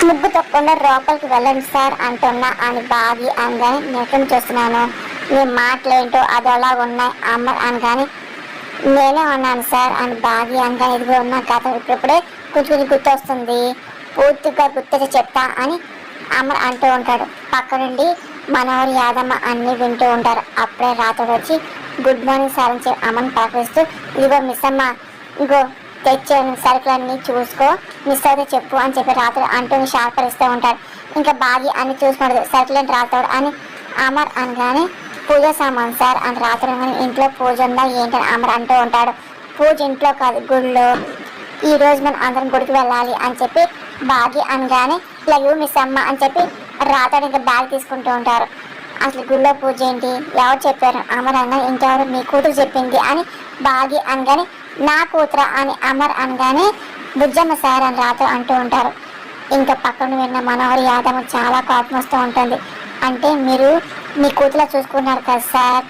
ముగ్గు తప్పకుండా లోపలికి వెళ్ళండి సార్ అంటున్నా అని బాగి అనగానే నేను చూస్తున్నాను. మీ మాటలేంటో అది అలా ఉన్నాయి అమ్మ అనగానే నేనే ఉన్నాను సార్ అని బాగి అనగానే ఇదిగో ఉన్న కథ ఇప్పుడే కొంచెం గుర్తొస్తుంది, పూర్తిగా గుర్తొచ్చి చెప్తా అని అమ్మ అంటూ ఉంటాడు. పక్క నుండి మనవరు యాదమ్మ అన్నీ వింటూ ఉంటారు. అప్పుడే రాత్రి వచ్చి గుడ్ మార్నింగ్ సార్ అని అమ్మని పలకరిస్తూ ఇదిగో మిస్ అమ్మ ఇగో తెచ్చాను సరుకులన్నీ చూసుకో, మిస్ అయితే చెప్పు అని చెప్పి రాత్రి అంటూని షార్పరిస్తూ ఉంటాడు. ఇంకా బాగి అన్ని చూసుకుంటాడు. సరుకులేంటి రాతాడు అని అమర్ అనగానే పూజ సామాన్ సార్ అని రాత్రి ఇంట్లో పూజ ఉందా ఏంటని అమర్ అంటూ ఉంటాడు. పూజ ఇంట్లో కాదు గుళ్ళో, ఈ రోజు మనం అందరం గుడికి వెళ్ళాలి అని చెప్పి బాగి అనగానే లవ్ మిస్ అమ్మ అని చెప్పి రాతాడు. ఇంకా బ్యాగ్ తీసుకుంటూ ఉంటారు. అసలు గుళ్ళో పూజ ఏంటి, ఎవరు చెప్పారు అమర్ అనగానే ఇంకెవరు మీ కూతురు చెప్పింది అని బాగి అనగానే నా కూతుర అని అమర్ అనగానే బుజ్జమ్మ సార్ అని రాతో అంటూ ఉంటారు. ఇంకా పక్కన విన్న మనోహర్ యాదవ్ చాలా కోపం వస్తూ ఉంటుంది. అంటే మీరు మీ కూతురు చూసుకున్నారు కదా సార్,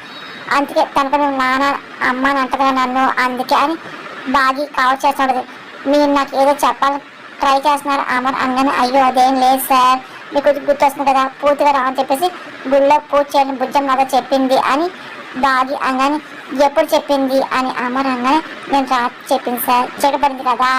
అందుకే తనకు నాన్న అమ్మ అని అంటగా నన్ను అందుకే అని బాగి కవర్ చేస్తుంటుంది. మీరు నాకు ఏదో చెప్పాలని ట్రై చేస్తున్నారు అమర్ అనగానే అయ్యో అదేం లేదు సార్, మీకు గుర్తొస్తుంది కదా పూర్తిగా రావని చెప్పేసి గుళ్ళో పూజ చేయని బుజ్జమ్మ నాతో చెప్పింది అని బాగి అనగానే ఎప్పుడు చెప్పింది అని అమర్ అనగానే నేను రాత్రి చెప్పింది సార్, చెడపడింది కదా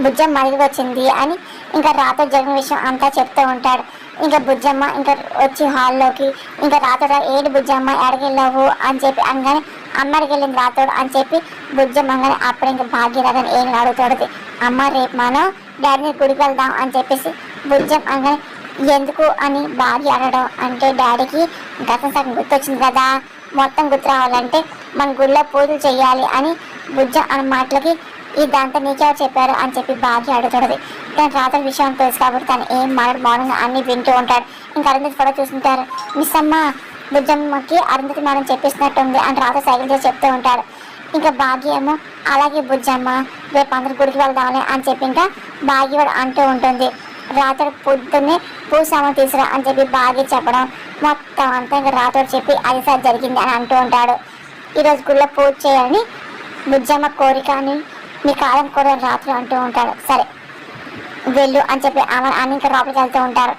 బుజ్జమ్మ అడిగి వచ్చింది అని ఇంకా రాత్రి జరిగిన విషయం అంతా చెప్తూ ఉంటాడు. ఇంకా బుజ్జమ్మ ఇంకా వచ్చి హాల్లోకి ఇంకా రాతోడు ఏడు బుజ్జమ్మ ఎడగెళ్ళావు అని చెప్పి అనగానే అమ్మ అడిగెళ్ళింది రాతోడు అని చెప్పి బుజ్జమ్మ అనగానే అప్పుడు ఇంకా భాగ్యరాధని ఏం అడుగుతాడు. అమ్మ రేపు మనం డాడీని గుడికి వెళ్దాం అని చెప్పేసి బుజ్జమ్మ అనగానే ఎందుకు అని భాగ్య అడగడం. అంటే డాడీకి గతం సగం గుర్తొచ్చింది కదా, మొత్తం గుర్తు రావాలంటే మన గుళ్ళో పూజలు చేయాలి అని బుజ్జం అన్న మాటలకి ఇదంతా నీకెవరు చెప్పారు అని చెప్పి భాగ్య అడుగుతుంది. తన రాత్రి విషయం తెలుసు కాబట్టి తను ఏం మాట్లాడు మార్నింగ్ అన్ని వింటూ ఉంటాడు. ఇంకా అరుంధతి కూడా చూస్తుంటారు. మిస్ అమ్మ బుజ్జమ్మకి అరుంధతి మేడం చెప్పిస్తున్నట్టుంది అని రాత్రి సైకిల్ చేసి చెప్తూ ఉంటాడు. ఇంకా భాగ్య ఏమో అలాగే బుజ్జమ్మ రేపు అందరు గుడికి వెళ్దామని అని చెప్పి ఇంకా భాగ్య కూడా అంటూ ఉంటుంది. రాత్రి పొద్దున్నే పూజ సామాన్ తీసుకురా అని చెప్పి భాగ్య చెప్పడం మొత్తం అంతా ఇంకా రాత్రి చెప్పి అది సార్ జరిగింది అని అంటూ ఉంటాడు. ఈరోజు గుళ్ళో పూజ చేయాలని బుజ్జమ్మ కోరిక అని మీ కాలం కూడా రాత్రి అంటూ ఉంటాడు. సరే వెళ్ళు అని చెప్పి అని ఇంకా లోపలికి వెళ్తూ ఉంటారు.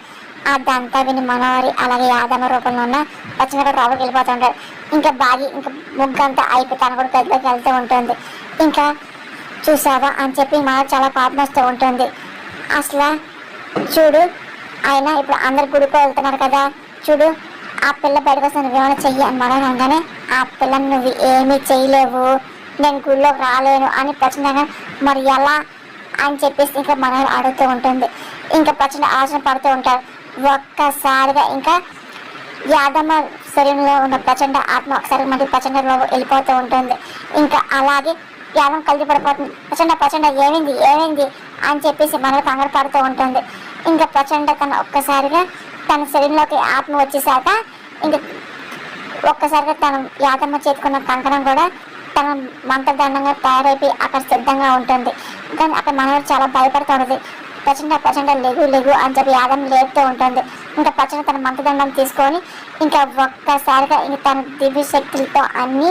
అదంతా విని మనవారి అలాగే యాదమ్మ రూపంలో ఉన్న వచ్చిన కూడా లోపలికి వెళ్ళిపోతూ ఉంటారు. ఇంకా బాగి ఇంకా ముగ్గంతా అయిపోయి తను కూడా గదిలోకి వెళ్తూ ఉంటుంది. ఇంకా చూసావా అని చెప్పి మనవారు చాలా కోపం వస్తూ ఉంటుంది. అసలు చూడు ఆయన ఇప్పుడు అందరు గుడికి వెళ్తున్నారు కదా, చూడు ఆ పిల్ల బయటకు వస్తే నువ్వేమైనా చెయ్యి అని మనవారు అనగానే ఆ పిల్లని నువ్వు ఏమీ చేయలేవు, నేను గుళ్ళోకి రాలేను అని ప్రచండంగా మరి ఎలా అని చెప్పేసి ఇంకా మనవారు అడుగుతూ ఉంటుంది. ఇంకా ప్రచండ ఆలోచన పడుతూ ఉంటారు. ఒక్కసారిగా ఇంకా యాదమ్మ శరీరంలో ఉన్న ప్రచండ ఆత్మ ఒకసారి మళ్ళీ ప్రచండలో వెళ్ళిపోతూ ఉంటుంది. ఇంకా అలాగే యాదమ్మ కలిసి పడిపోతుంది. ప్రచండ ఏమైంది అని చెప్పేసి మనలో కంగారు పడుతూ ఉంటుంది. ఇంకా ప్రచండ తన ఒక్కసారిగా తన శరీరంలోకి ఆత్మ వచ్చేసాక ఇంకా ఒక్కసారిగా తన యాదమ్మ చేతుకున్న కంకణం కూడా తన మంత్రదండంగా తయారైపోయి అక్కడ సిద్ధంగా ఉంటుంది. కానీ అక్కడ మనవారు చాలా భయపడుతుంది. ప్రచండ లెగు అని చెప్పి యాదమ్మ లేపుతూ ఉంటుంది. ఇంకా ప్రచండ తన మంత్రదండం తీసుకొని ఇంకా ఒక్కసారిగా ఇంక తన దివ్య శక్తులతో అన్నీ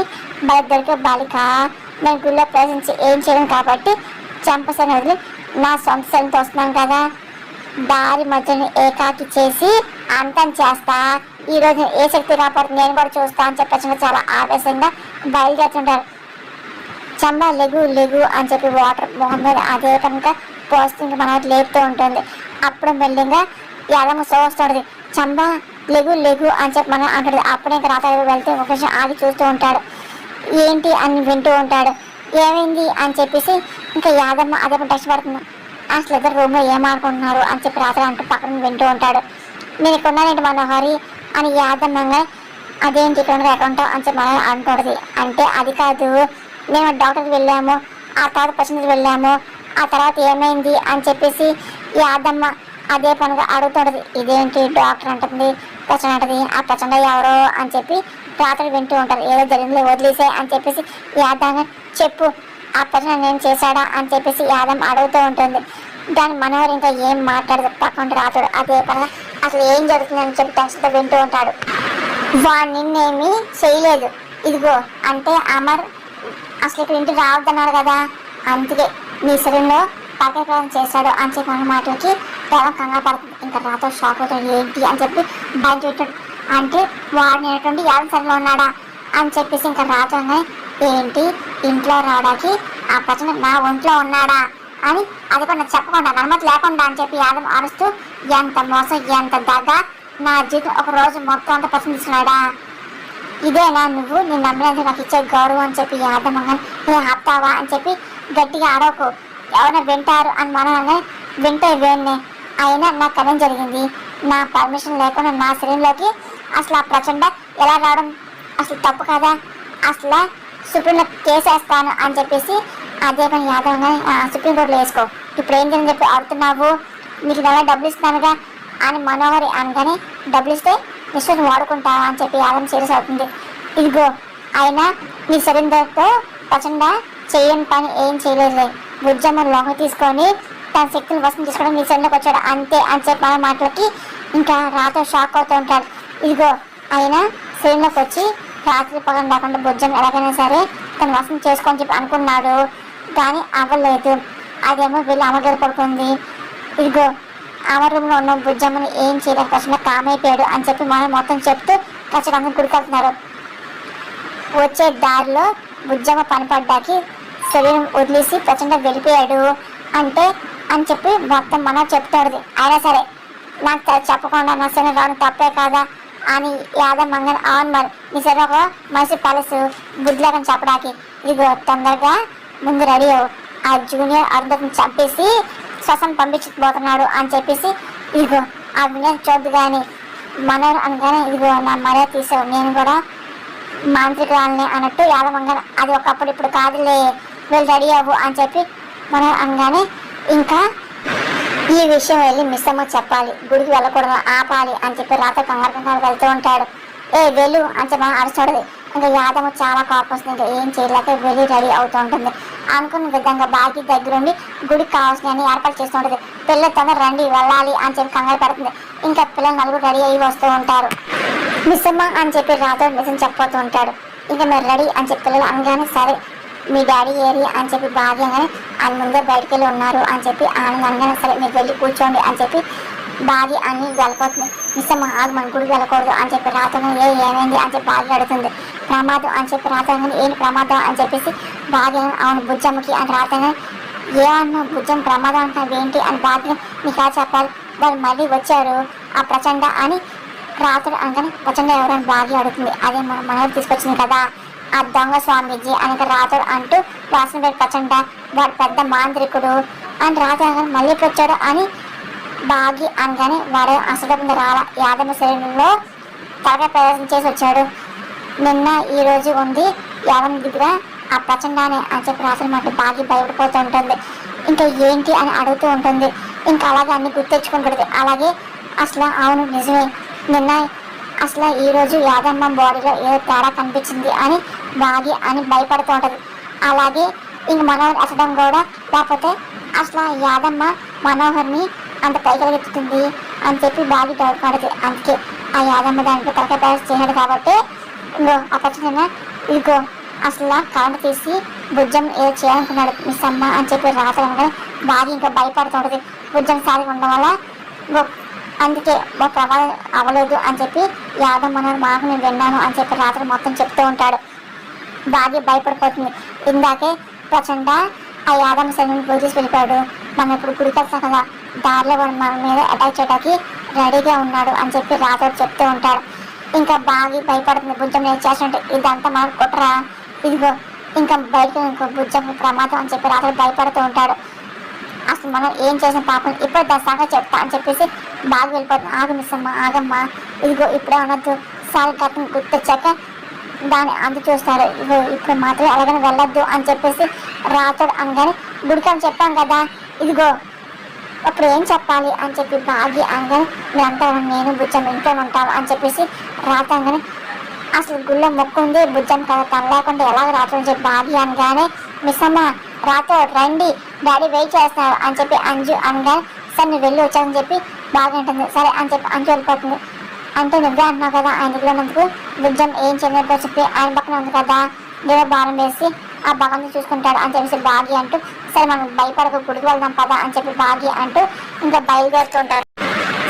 దొరికే బాలిక నేను గుళ్ళో ప్రవేశించి ఏం చేయను కాబట్టి చంపసని వదిలి నా సొంత శక్తితో వస్తున్నాను కదా, దారి మధ్యని ఏకాకి చేసి అంతం చేస్తా, ఈరోజు ఏ శక్తి రాకపోతే నేను కూడా చూస్తా అని చెప్పి చాలా ఆవేశంగా బయలుదేరుతుంటారు. చంబ లెగు అని చెప్పి వాటర్ మొహం మీద అదే కనుక పోస్తూ మన లేపుతూ ఉంటుంది. అప్పుడు మెల్లిగా యాదమ్మ సోస్తుంది. చంబ లెగు అని చెప్పి మనం అంటాడు. అప్పుడే ఇంకా రాత్రి వెళ్తే ఒక నిమిషం ఆగి చూస్తూ ఉంటాడు. ఏంటి అని వింటూ ఉంటాడు. ఏమైంది అని చెప్పేసి ఇంకా యాదమ్మ అదే టెస్ట్ పడుతుంది. అసలు ఇద్దరు రూమ్లో ఏమాడుకుంటున్నారు అని చెప్పి రాత్రి అంటూ పక్కన వింటూ ఉంటాడు. నేను ఇక్కడ ఉన్నానంటే మనోహరి అని యాదమ్మంగా అదేంటి ఇక్కడ ఎక్కడుంటావు అని చెప్పి మనం అంటుంది. అంటే అది కాదు, మేము డాక్టర్కి వెళ్ళాము, ఆ తర్వాత పర్సనల్కి వెళ్ళాము, ఆ తర్వాత ఏమైంది అని చెప్పేసి యాదమ్మ అదే పనిగా అడుగుతుంది. ఇదేంటి డాక్టర్ అంటుంది, ప్రచండ అంటుంది. ఆ ప్రచండ ఎవరో అని చెప్పి రాత్రి వింటూ ఉంటారు. ఏదో జరిగిందో వదిలేసే అని చెప్పేసి యాదమ్మ చెప్పు ఆ ప్రచండ నేను చేశాడా అని చెప్పేసి యాదమ్మ అడుగుతూ ఉంటుంది. దాని మనవారు ఇంకా ఏం మాట్లాడదు పక్కన రాతాడు. అదే పనిగా అసలు ఏం జరుగుతుందని చెప్పి టెన్షన్తో వింటూ ఉంటాడు. వాడు నిన్నేమీ చేయలేదు, ఇదిగో అంటే అమర్ అసలు ఇక్కడ ఇంటికి రావద్దన్నారు కదా, అందుకే నీ శరీరంలో పక్కన చేశాడు అని చెప్పిన మాటలకి చాలా కంగారు పడుతుంది. ఇంకా రాతో షాక్ అవుతాడు. ఏంటి అని చెప్పి బయట పెట్టాడు. అంటే వాడు నేటువంటి యాదం సరిలో ఉన్నాడా అని చెప్పేసి ఇంకా రాతోనే ఏంటి ఇంట్లో రావడానికి ఆ ప్రచండ నా ఒంట్లో ఉన్నాడా అని అది కూడా నాకు చెప్పకుండా అనుమతి లేకుండా అని చెప్పి యాదం అరుస్తూ ఎంత మోసం ఎంత దగ్గ నా జీవితం ఒక రోజు మొత్తం అంతా ప్రశ్నిస్తున్నాడా ఇదేనా నువ్వు నేను నమ్మినందుకు నాకు ఇచ్చే గౌరవం అని చెప్పి యాదమ్మ నేను ఆపుతావా అని చెప్పి గట్టిగా అడవకు ఎవరైనా వింటారు అని మనల్ని వింటే వేణ్ణే అయినా నాకు కనం జరిగింది నా పర్మిషన్ లేకుండా నా శరీరంలోకి అసలు ఆ ప్రచండ ఎలా రావడం అసలు తప్పు కదా అసలు సుప్రీంలో కేసేస్తాను అని చెప్పేసి అదే పని యాదవ్ సుప్రీంకోర్టులో వేసుకో ఇప్పుడు ఏంటని చెప్పి అడుగుతున్నావు నీకు నెల డబ్బులు ఇస్తున్నానుగా అని మనోహరి అనగానే డబ్బులు ఇస్తే విశ్వం వాడుకుంటావా అని చెప్పి యాదవ్ సీరియస్ అవుతుంది. ఇదిగో అయినా నీ శరీరంతో ప్రచండ చేయని పని ఏం చేయలేదు బుజ్జమ్మ లోహ తీసుకొని తన శక్తులు వసం తీసుకోవడం నీ శరీరంలోకి వచ్చాడు అంతే అని చెప్పి మన మాటలకి ఇంకా రాతో షాక్ అవుతూ ఉంటాడు. ఇదిగో అయినా శరీరంలోకి వచ్చి రాత్రి పగలు లేకుండా బుజ్జం ఎలాగైనా సరే తను వసం చేసుకొని చెప్పి అనుకున్నాడు కానీ అవ్వలేదు. అదేమో వీళ్ళు అమ్మగారు పడుతుంది. ఇదిగో అమరంలో ఉన్న బుజ్జమ్మని ఏం చేయలేకపోతున్నా కామైపోయాడు అని చెప్పి మనం మొత్తం చెప్తూ ఖచ్చితంగా గుడికెళ్తున్నారు. వచ్చే దారిలో బుజ్జమ్మ పనిపడ్డాకి శరీరం వదిలేసి ప్రచండ వెళ్ళిపోయాడు అంటే అని చెప్పి మొత్తం మనం చెప్తాడు. అయినా సరే నాకు చెప్పకుండా నా శరీరం రావడం తప్పే కాదా అని యాదవ్ మంగన్ అవును మరి నీ శరీరం ఒక మనిషి ప్యాలెస్ బుద్ధిలేకని చెప్పడానికి ఇదిగో తొందరగా ముందు రెడీ అవ్వు ఆ జూనియర్ అరుంధతిని చంపేసి శ్వసం పంపించబోతున్నాడు అని చెప్పేసి ఇదిగో ఆ వినయం చూద్దు కానీ మనోరు అనగానే ఇదిగో నా మర్యాద తీసావు నేను కూడా మాంత్రికురాలని అన్నట్టు యాదవంగా అది ఒకప్పుడు ఇప్పుడు కాదులే వీళ్ళు రెడీ అవ్వు అని చెప్పి మనోరు అనగానే ఇంకా ఈ విషయం వెళ్ళి మిస్ అమ్మ చెప్పాలి గుడికి వెళ్ళకూడదు ఆపాలి అని చెప్పి రాత కంగారు వెళ్తూ ఉంటాడు. వెళ్ళు అని చెప్పి అరుస్తాడు. ఇంకా యాదవ్ చాలా కోపం వస్తుంది. ఇంకా ఏం చేయలేక వెళ్ళి రెడీ అవుతూ ఉంటుంది. అనుకున్న విధంగా బాగి దగ్గరుండి గుడికి కావాల్సిన ఏర్పాటు చేస్తూ ఉంటుంది. పిల్లలు తొందర రండి వెళ్ళాలి అని చెప్పి కంగారు పెడుతుంది. ఇంకా పిల్లలు నలుగురు రెడీ అయ్యి వస్తూ ఉంటారు. మిస్సమ్మ అని చెప్పి రాతో నిజం చెప్పబోతూ ఉంటాడు. ఇంకా మీరు రెడీ అని చెప్పి పిల్లలు అనగానే సరే మీ డాడీ ఏరి అని చెప్పి బాగా అనగానే ఆయన ముందే బయటికి వెళ్ళి ఉన్నారు అని చెప్పి ఆనంద్ అనగానే సరే మీరు వెళ్ళి కూర్చోండి అని చెప్పి బాగి అన్ని వెళ్ళిపోతుంది. మిస్సమ్మ ఆగు మన గుడికి వెళ్ళకూడదు అని చెప్పి రాతను ఏమైంది అని చెప్పి బాగా అడుగుతుంది. ప్రమాదం అని చెప్పి రాతను ఏంటి ప్రమాదం అని చెప్పేసి బాగా అవును బుజ్జమ్మకి అని రాతను ఏమన్నా బుజ్జం ప్రమాదం అంటున్నావు ఏంటి అని బాగా నీకు ఎలా చెప్పాలి వాళ్ళు మళ్ళీ వచ్చారు ఆ ప్రచండ అని రాత్రి అనగానే ప్రచండ ఎవరైనా బాగా అడుగుతుంది. అదే మనోడు తీసుకొచ్చింది కదా ఆ దొంగ స్వామీజీ అని రాతుడు అంటూ వాసన పేరు ప్రచండ వాడు పెద్ద మాంత్రికుడు అని రాత్రి అనగానే మళ్ళీ ఎప్పుడు వచ్చాడు అని బాగి అనగానే వాడు అసలు రాల యాదమ్మ శరీరంలో తలకాయ ప్రవేశం చేసి వచ్చాడు. నిన్న ఈ రోజు ఉంది యాదమ్మ దగ్గర ఆ ప్రచండానే అని చెప్పి రాత్రి మాట బాగి భయపడిపోతూ ఉంటుంది. ఇంకా ఏంటి అని అడుగుతూ ఉంటుంది. ఇంకా అలాగే అన్ని గుర్తెచ్చుకుంటుంది. అలాగే అసలు అవును నిజమే నిన్న అసలు ఈరోజు యాదమ్మ బాడీలో ఏదో తేడా కనిపించింది అని బాగి అని భయపడుతూ ఉంటుంది. అలాగే ఇంక మనోహర్ అసడం కూడా లేకపోతే అసలు యాదమ్మ మనోహర్ని అంత పైకెత్తుతుంది అని చెప్పి బాగా డౌట్ పడుతుంది. అందుకే ఆ యాదమ్మ దానికి తలకాయ ప్రవేశం చేయడు కాబట్టి ఇంకో ఆ పచ్చన ఇదిగో అసలు కరెంట్ తీసి బుజ్జం ఏదో చేయాలనుకున్నాడు మిస్ అమ్మ అని చెప్పి రాత్రి బాగా ఇంకా భయపడుతూ ఉంటుంది. బుజ్జం సారి ఉండడం వల్ల అందుకే మా ప్రమాదం అవ్వలేదు అని చెప్పి యాదవ్ మనోహర్ మాకు నేను విన్నాను అని చెప్పి రాత్రి మొత్తం చెప్తూ ఉంటాడు. బాగా భయపడిపోతుంది. ఇందాకే ప్రచండ ఆ యాదమ్మ సైన్యం పోలీసు వెళ్ళిపోయాడు. మనం ఇప్పుడు గుడికి వెళ్తాం కదా దారిలో వాడు మన మీద అటాక్ చేయడానికి రెడీగా ఉన్నాడు అని చెప్పి రాత్రి చెప్తూ ఉంటాడు. ఇంకా బాగా భయపడుతుంది. బుజ్జం నేను చేస్తుంటే ఇదంతా మనం కుట్రా ఇదిగో ఇంకా బయటకు ఇంకో బుజ్జం ప్రమాదం అని చెప్పి రాత్రి భయపడుతూ ఉంటాడు. అసలు మనం ఏం చేసిన పాపం ఇప్పుడు దశాగా చెప్తా అని చెప్పేసి బాగా వెళ్ళిపోతుంది. ఆగు మిస్సమ్మ ఆగమ్మ ఇదిగో ఇప్పుడే అనొద్దు సారి గతం గుర్తొచ్చాక దాన్ని అందు చూస్తారు. ఇగో ఇప్పుడు మాత్రం ఎలాగైనా వెళ్ళొద్దు అని చెప్పేసి రాతడు అనగానే గుడికి అని చెప్పాం కదా ఇదిగో అప్పుడు ఏం చెప్పాలి అని చెప్పి బాగి అనగానే మీరంతా నేను బుజ్జం ఇంట్లో ఉంటాను అని చెప్పేసి రాత అనగానే అసలు గుళ్ళో మొక్కు ఉంది బుజ్జం కదా తను లేకుండా ఎలాగ రాత్రి చెప్పి బాగి అనగానే మిస్సమ్మ రాతో రండి డాడీ వెయిట్ చేస్తున్నారు అని చెప్పి అంజు అనగానే సరే నువ్వు వెళ్ళి వచ్చానని చెప్పి బాగా ఉంటుంది. సరే అని చెప్పి అంజు వెళ్ళిపోతుంది. అంటే నువ్వే అంటున్నావు కదా ఆయన దగ్గర ఉన్నందుకు బుజ్జం ఏం చేయలేదో చెప్పి ఆయన పక్కన ఉంది కదా నేను బాణం వేసి ఆ భగవంతుని చూసుకుంటాడు అని చెప్పేసి బాగి అంటూ సరే మనం భయపడక గుడికి వెళ్దాం పదా అని చెప్పి భాగ్య అంటూ ఇంకా బయలుదేరుతుంటారు.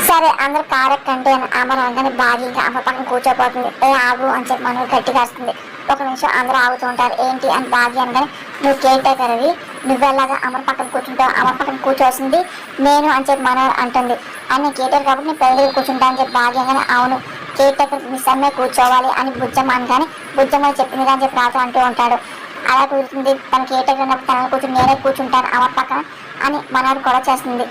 సరే అందరు కారు ఎక్కండి అని అమర్ అనగానే భాగ్య ఇంకా అమర్ పక్కన కూర్చోపోతుంది. ఏ ఆగు అని చెప్పి మనోహర్ గట్టిగా వస్తుంది. ఒక నిమిషం అందరూ ఆగుతూ ఉంటారు. ఏంటి అని భాగ్య అనగానే నువ్వు కేర్ టేకర్ అవి నువ్వెలాగా అమర్ పక్కన కూర్చుంటావు, అమర్ పక్కన కూర్చోవలసింది నేను అని చెప్పి మనోహర్ అంటుంది. అని నేను కేర్ టేకర్ కాబట్టి నేను పెళ్లి కూర్చుంటా అని చెప్పి భాగ్య అనగానే అవును కేర్ టేకర్ మిస్సమ్మే కూర్చోవాలి అని బుజ్జమ్మ అనగానే బుజ్జమ్మ చెప్పింది అని చెప్పి రాతో అంటూ ఉంటాడు. అలా కుదురుతుంది, తన కేర్ టేకర్ ఉన్నప్పుడు తనని కూర్చుని నేనే కూర్చుంటాను అమర్ పక్కన అని మనోహర్ కూడా చేస్తుంది.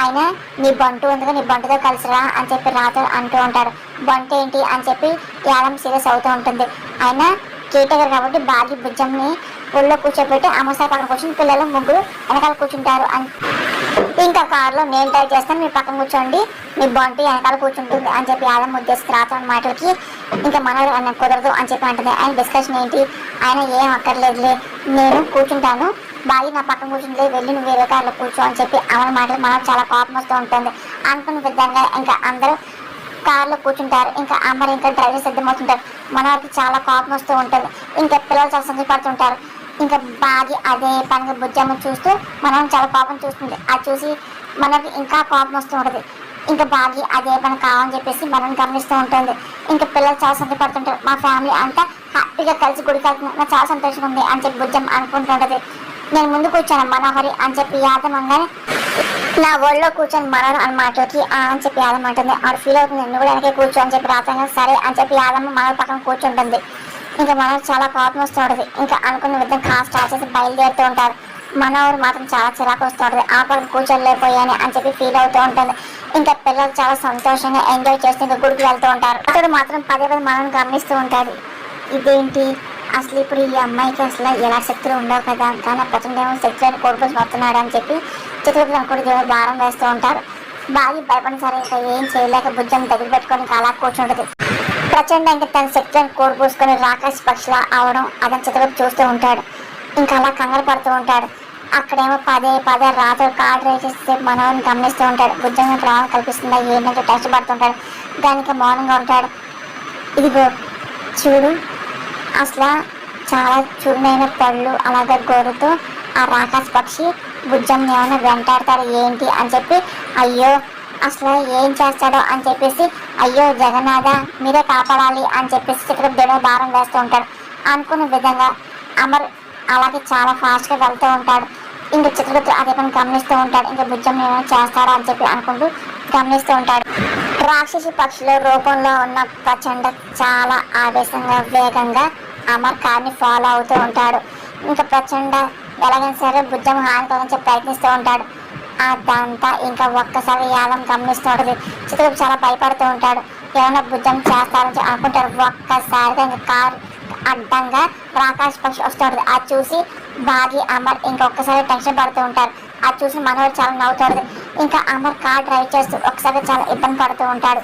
అయినా నీ బంటు ఉందిగా నీ బంటుతో కలిసిరా అని చెప్పి రాతో అంటూ ఉంటాడు. బంటు ఏంటి అని చెప్పి యాదం సీరియస్ అవుతూ ఉంటుంది. అయినా కేటగర్ కాబట్టి బాగి బుజ్జంని ఒళ్ళో కూర్చోబెట్టి అమ్మసారి పక్కన కూర్చొని పిల్లలు ముగ్గురు వెనకాల కూర్చుంటారు అని ఇంకా కారులో నేను డ్రైవ్ చేస్తాను మీరు పక్కన కూర్చోండి మీ బంటు వెనకాల కూర్చుంటుంది అని చెప్పి యాదం ఉద్దేశించి రాతో అన్న మాటలకి ఇంకా మనోడు అన్న కుదరదు అని చెప్పి అంటుంది. ఆయన డిస్కషన్ ఏంటి, ఆయన ఏం అక్కర్లేదులే నేను కూర్చుంటాను బాగి నా పక్కన కూర్చుంటే వెళ్ళి నువ్వు వేరే కార్లో కూర్చో అని చెప్పి అమల మాటలు మనకు చాలా కోపం వస్తూ ఉంటుంది. అనుకున్న విధంగా ఇంకా అందరూ కార్లో కూర్చుంటారు. ఇంకా అమ్మరు ఇంకా డ్రైవర్ సిద్ధమవుతుంటారు. మనవారికి చాలా కోపం వస్తూ ఉంటుంది. ఇంకా పిల్లలు చాలా సంతోషపడుతుంటారు. ఇంకా బాగి అదే పనిగా బుజ్జమ్మ చూస్తూ మనం చాలా కోపం చూస్తుంది. అది చూసి మనకి ఇంకా కోపం వస్తూ ఉంటుంది. ఇంకా బాగి అదే పని కావాలని చెప్పేసి మనం గమనిస్తూ ఉంటుంది. ఇంకా పిల్లలు చాలా సంతోషపడుతుంటారు. మా ఫ్యామిలీ అంతా హ్యాపీగా కలిసి గుడికి వెళ్తుంది, నాకు చాలా సంతోషంగా ఉంది అని చెప్పి బుజ్జమ్మ అనుకుంటుంటుంది. నేను ముందు కూర్చోను మనోహరి అని చెప్పి యాదం అనగానే నా ఒళ్ళో కూర్చొని మనోహర్ అని మాటలకి అని చెప్పి యాదం అంటుంది. ఆవిడ ఫీల్ అవుతుంది నువ్వు కూడా వెనకే కూర్చో అని చెప్పి రాతంగా సరే అని చెప్పి యాదమ్మ మనోహర్ పక్కన కూర్చుంటుంది. ఇంకా మనోహర్ చాలా కోపం వస్తూ ఉంటుంది. ఇంకా అనుకున్న విధంగా కార్ స్టార్ట్ చేసి బయలుదేరుతూ ఉంటారు. మనోహర్ మాత్రం చాలా చిరాకు వస్తూ ఉంటుంది. ఆ పక్కన కూర్చోలేకపోయాను అని చెప్పి ఫీల్ అవుతూ ఉంటుంది. ఇంకా పిల్లలు చాలా సంతోషంగా ఎంజాయ్ చేస్తూ ఇంకా గుడికి వెళ్తూ ఉంటారు. అతడు మాత్రం పదే పదే మనం గమనిస్తూ ఉంటాడు. ఇదేంటి అసలు ఇప్పుడు ఈ అమ్మాయికి అసలు ఎలా శక్తులు ఉండవు కదా, కానీ ప్రచండ ఏమో శక్తులను కోరుకొని వస్తున్నాడు అని చెప్పి చిత్రపతి అనుకుంటే దేవుడు భారం వేస్తూ ఉంటారు. బాగా భయపడిన సరే ఇంకా ఏం చేయలేక బుజ్జం దగ్గర పెట్టుకొని ఇంకా అలా కూర్చుంటుంది. ప్రచండ ఇంకా తన శక్తులను కోరుపోసుకొని రాకాశ పక్షిలా అవడం అతను చిత్రపతి చూస్తూ ఉంటాడు. ఇంకా అలా కంగారు పడుతూ ఉంటాడు. అక్కడేమో పదే పదే రాత్రి కార్ డ్రైవ్ చేస్తే మనోని గమనిస్తూ ఉంటాడు. బుజ్జంగా ప్రాణం కల్పిస్తుందా ఏంటంటే టెస్ట్ పడుతుంటాడు. దానికి మౌనంగా ఉంటాడు. ఇదిగో చూడు అసలు చాలా చురునైన పళ్ళు అలాగే గోరుతో ఆ రాకాశ పక్షి బుజ్జంని ఏమైనా వెంటాడతాడు ఏంటి అని చెప్పి అయ్యో అసలు ఏం చేస్తాడో అని చెప్పేసి అయ్యో జగన్నాథ మీరే కాపాడాలి అని చెప్పేసి చిత్రపతి దేవుడు భారం వేస్తూ ఉంటాడు. అనుకున్న విధంగా అమర్ అలాగే చాలా ఫాస్ట్గా వెళ్తూ ఉంటాడు. ఇంకా చిత్రపతి అదే పని గమనిస్తూ ఉంటాడు. ఇంకా బుజ్జంని ఏమైనా చేస్తాడా అని చెప్పి అనుకుంటూ గమనిస్తూ ఉంటాడు. రాక్షసి పక్షుల రూపంలో ఉన్న ప్రచండ చాలా ఆవేశంగా వేగంగా అమర్ కార్ని ఫాలో అవుతూ ఉంటాడు. ఇంకా ప్రచండ ఎలాగైనా సరే బుజ్జం హాని కలిగించే ప్రయత్నిస్తూ ఉంటాడు. అదంతా ఇంకా ఒక్కసారి యాదం గమనిస్తూ ఉంటుంది. చిత్రపతి చాలా భయపడుతూ ఉంటాడు. ఏమైనా బుజ్జం చేస్తారని అనుకుంటారు. ఒక్కసారిగా ఇంకా కారు అడ్డంగా రాకాశ పక్షి వస్తూ ఉంటుంది. అది చూసి బాగి అమర్ ఇంకొకసారి టెన్షన్ పడుతూ ఉంటారు. అది చూసి మనోడు చాలా నవ్వుతూ ఉంటుంది. ఇంకా అమర్ కార్ డ్రైవ్ చేస్తూ ఒకసారి చాలా ఇబ్బంది పడుతూ ఉంటాడు.